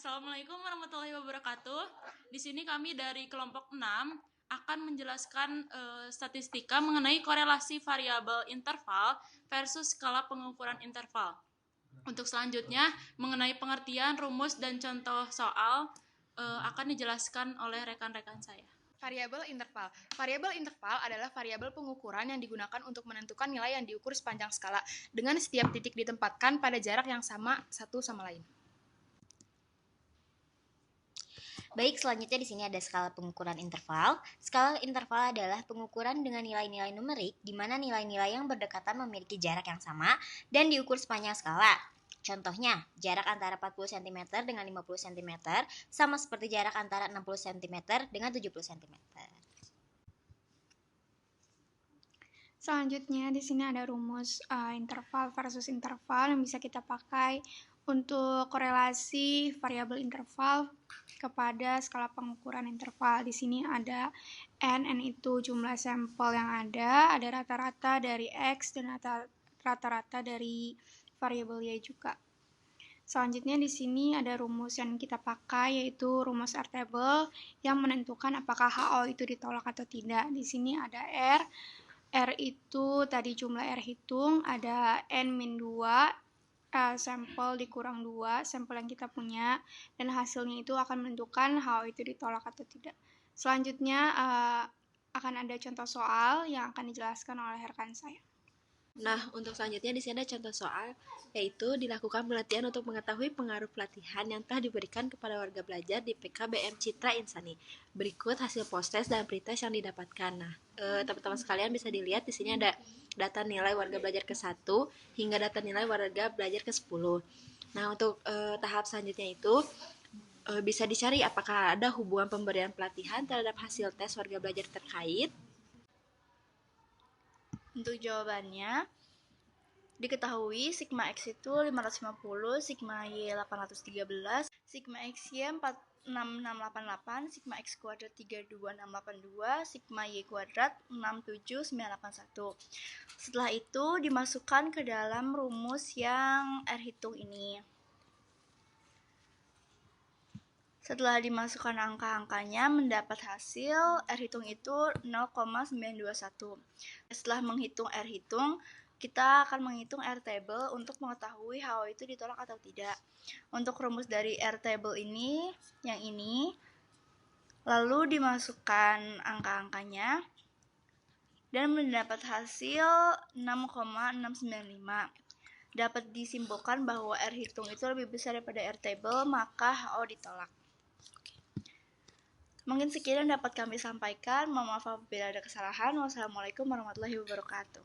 Assalamualaikum warahmatullahi wabarakatuh. Di sini kami dari kelompok 6 akan menjelaskan statistika mengenai korelasi variabel interval versus skala pengukuran interval. Untuk selanjutnya, mengenai pengertian, rumus, dan contoh soal akan dijelaskan oleh rekan-rekan saya. Variabel interval. Variabel interval adalah variabel pengukuran yang digunakan untuk menentukan nilai yang diukur sepanjang skala dengan setiap titik ditempatkan pada jarak yang sama satu sama lain. Baik, selanjutnya di sini ada skala pengukuran interval. Skala interval adalah pengukuran dengan nilai-nilai numerik di mana nilai-nilai yang berdekatan memiliki jarak yang sama dan diukur sepanjang skala. Contohnya, jarak antara 40 cm dengan 50 cm sama seperti jarak antara 60 cm dengan 70 cm. Selanjutnya di sini ada rumus interval versus interval yang bisa kita pakai untuk korelasi variabel interval kepada skala pengukuran interval. Di sini ada n itu jumlah sampel yang ada rata-rata dari X dan rata-rata dari variabel Y juga. Selanjutnya di sini ada rumus yang kita pakai yaitu rumus R-table yang menentukan apakah HO itu ditolak atau tidak. Di sini ada R itu tadi jumlah R hitung, ada N-2, sampel dikurang 2, sampel yang kita punya, dan hasilnya itu akan menentukan HO itu ditolak atau tidak. Selanjutnya akan ada contoh soal yang akan dijelaskan oleh rekan saya. Nah, untuk selanjutnya di sini ada contoh soal, yaitu dilakukan penelitian untuk mengetahui pengaruh pelatihan yang telah diberikan kepada warga belajar di PKBM Citra Insani. Berikut hasil post-test dan pretest yang didapatkan. Nah, teman-teman sekalian bisa dilihat di sini ada data nilai warga belajar ke-1 hingga data nilai warga belajar ke-10. Nah, untuk tahap selanjutnya itu bisa dicari apakah ada hubungan pemberian pelatihan terhadap hasil tes warga belajar terkait. Untuk jawabannya, diketahui sigma X itu 550, sigma Y 813, sigma XY 46688, sigma X kuadrat 32682, sigma Y kuadrat 67981. Setelah itu dimasukkan ke dalam rumus yang R hitung ini. Setelah dimasukkan angka-angkanya, mendapat hasil R hitung itu 0,921. Setelah menghitung R hitung, kita akan menghitung R table untuk mengetahui HO itu ditolak atau tidak. Untuk rumus dari R table ini, yang ini, lalu dimasukkan angka-angkanya, dan mendapat hasil 6,695. Dapat disimpulkan bahwa R hitung itu lebih besar daripada R table, maka HO ditolak. Mungkin sekian yang dapat kami sampaikan. Mohon maaf apabila ada kesalahan. Wassalamualaikum warahmatullahi wabarakatuh.